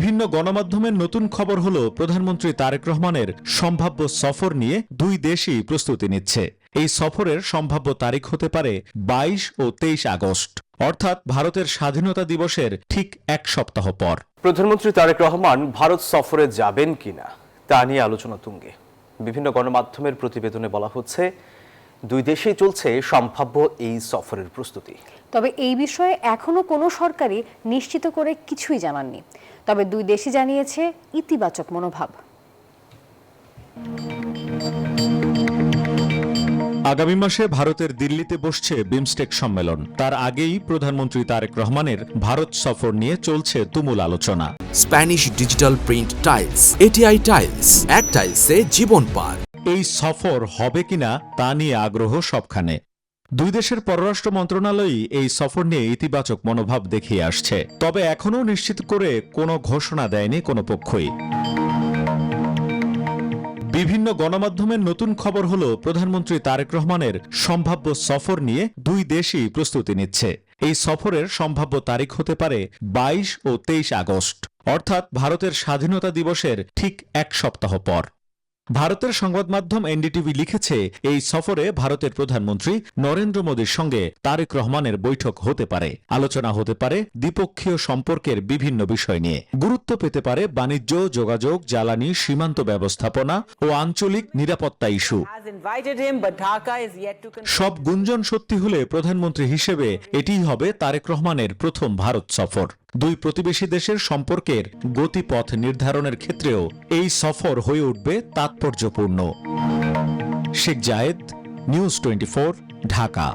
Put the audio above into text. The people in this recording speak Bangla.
বিভিন্ন গণমাধ্যমের নতুন খবর হলো প্রধানমন্ত্রী তারেক রহমানের সম্ভাব্য সফর নিয়ে দুই দেশই প্রস্তুতি নিচ্ছে। এই সফরের সম্ভাব্য তারিখ হতে পারে 22 ও 23 আগস্ট, অর্থাৎ ভারতের স্বাধীনতা দিবসের ঠিক এক সপ্তাহ পর। প্রধানমন্ত্রী তারেক রহমান ভারত সফরে যাবেন কিনা তা নিয়ে আলোচনা তুঙ্গে। বিভিন্ন গণমাধ্যমের প্রতিবেদনে বলা হচ্ছে দুই দেশেই চলছে সম্ভাব্য এই সফরের প্রস্তুতি। তবে এই বিষয়ে এখনো কোনো সরকারই নিশ্চিত করে কিছুই জানাননি। তবে দুই দেশই জানিয়েছে ইতিবাচক মনোভাব। আগামী মাসে ভারতের দিল্লিতে বসছে বিমস্টেক সম্মেলন। তার আগেই প্রধানমন্ত্রী তারেক রহমানের ভারত সফর নিয়ে চলছে তুমুল আলোচনা। Spanish digital print tiles, ATI tiles, এক টাইলসে জীবন পার। এই সফর হবে কিনা তা নিয়ে আগ্রহ সবখানে। দুই দেশের পররাষ্ট্র মন্ত্রণালয়ই এই সফর নিয়ে ইতিবাচক মনোভাব দেখিয়ে আসছে। তবে এখনও নিশ্চিত করে কোনো ঘোষণা দেয়নি কোনো পক্ষই। বিভিন্ন গণমাধ্যমের নতুন খবর হলো প্রধানমন্ত্রী তারেক রহমানের সম্ভাব্য সফর নিয়ে দুই দেশই প্রস্তুতি নিচ্ছে। এই সফরের সম্ভাব্য তারিখ হতে পারে 22 ও 23 আগস্ট, অর্থাৎ ভারতের স্বাধীনতা দিবসের ঠিক এক সপ্তাহ পর। ভারতের সংবাদ মাধ্যম এনডিটিভি লিখেছে, এই সফরে ভারতের প্রধানমন্ত্রী নরেন্দ্র মোদীর সঙ্গে তারেক রহমানের বৈঠক হতে পারে। আলোচনা হতে পারে দ্বিপক্ষীয় সম্পর্কের বিভিন্ন বিষয় নিয়ে। গুরুত্ব পেতে পারে বাণিজ্য, যোগাযোগ, জ্বালানি, সীমান্ত ব্যবস্থাপনা ও আঞ্চলিক নিরাপত্তা ইস্যু। সব গুঞ্জন সত্যি হলে প্রধানমন্ত্রী হিসেবে এটিই হবে তারেক রহমানের প্রথম ভারত সফর। দুই প্রতিবেশী দেশের সম্পর্কের গতিপথ নির্ধারণের ক্ষেত্রেও এই সফর হয়ে উঠবে তাৎপর্যপূর্ণ। শেখ জায়েদ, নিউজ 24, ঢাকা।